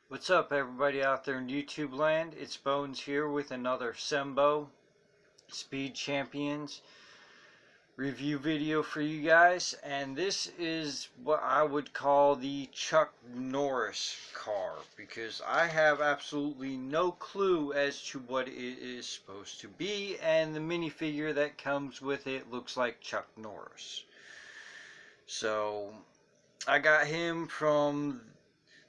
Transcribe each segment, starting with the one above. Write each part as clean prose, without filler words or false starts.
What's up, everybody out there in YouTube land? It's Bones here with another Sembo Speed Champions review video for you guys, and this is what I would call the Chuck Norris car, because I have absolutely no clue as to what it is supposed to be, and the minifigure that comes with it looks like Chuck Norris. So I got him from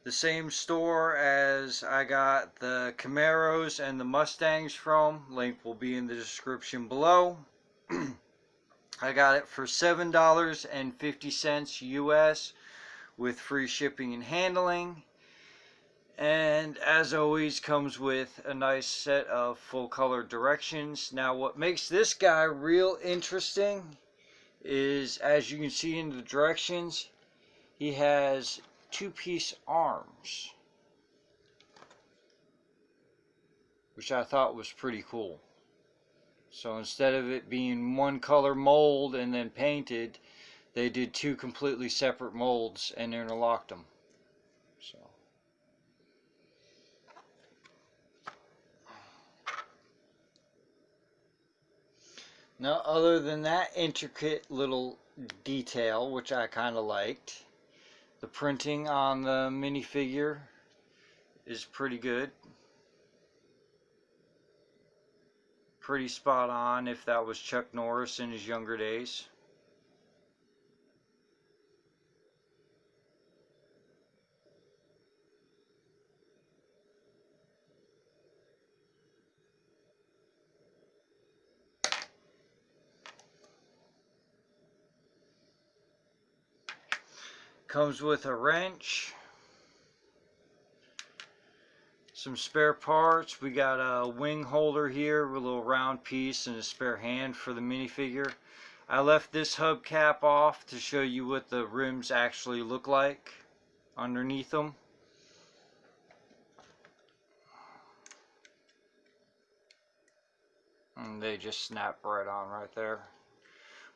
the same store as I got the Camaros and the Mustangs from. Link will be in the description below. I got it for $7.50 US with free shipping and handling. And as always, comes with a nice set of full color directions. Now what makes this guy real interesting is, as you can see in the directions, he has two-piece arms, which I thought was pretty cool. So instead of it being one color mold and then painted, they did two completely separate molds and interlocked them. So now, other than that intricate little detail, which I kind of liked, the printing on the minifigure is pretty good. Pretty spot on if that was Chuck Norris in his younger days. Comes with a wrench, some spare parts. We got a wing holder here with a little round piece and a spare hand for the minifigure. I left this hubcap off to show you what the rims actually look like underneath them. And they just snap right on right there.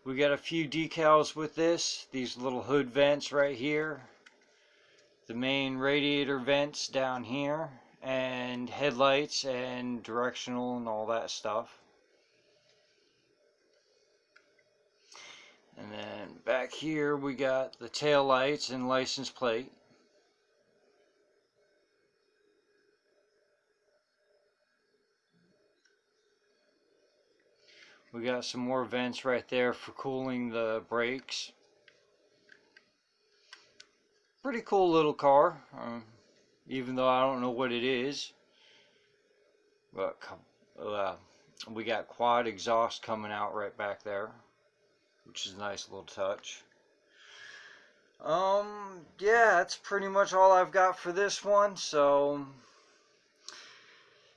We got a few decals with this. These little hood vents right here. The main radiator vents down here. And headlights and directional and all that stuff. And then back here we got the tail lights and license plate. We got some more vents right there for cooling the brakes. Pretty cool little car, even though I don't know what it is. But we got quad exhaust coming out right back there, which is a nice little touch. Yeah, that's pretty much all I've got for this one. So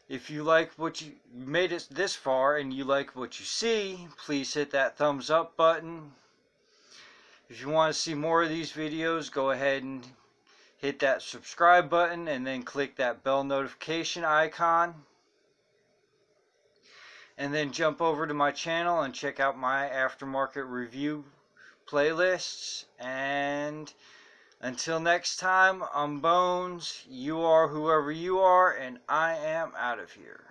if you like what you made it this far and you like what you see, please hit that thumbs up button. If you want to see more of these videos, go ahead and hit that subscribe button and then click that bell notification icon. And then jump over to my channel and check out my aftermarket review playlists. And until next time, I'm Bones, you are whoever you are, and I am out of here.